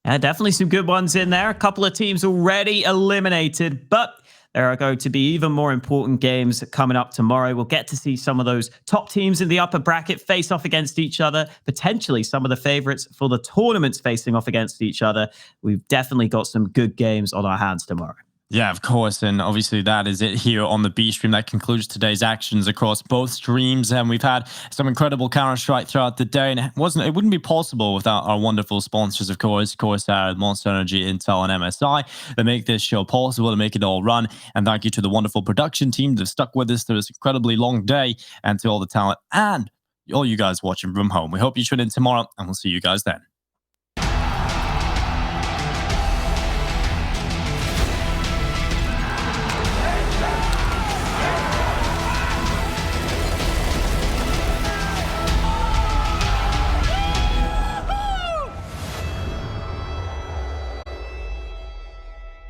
Yeah, definitely some good ones in there. A couple of teams already eliminated, but there are going to be even more important games coming up tomorrow. We'll get to see some of those top teams in the upper bracket face off against each other, potentially some of the favorites for the tournaments facing off against each other. We've definitely got some good games on our hands tomorrow.
Yeah, of course. And obviously that is it here on the B stream. That concludes today's actions across both streams. And we've had some incredible Counter-Strike throughout the day. And it wouldn't be possible without our wonderful sponsors, of course, Monster Energy, Intel, and MSI that make this show possible, to make it all run. And thank you to the wonderful production team that have stuck with us through this incredibly long day, and to all the talent and all you guys watching from home. We hope you tune in tomorrow, and we'll see you guys then.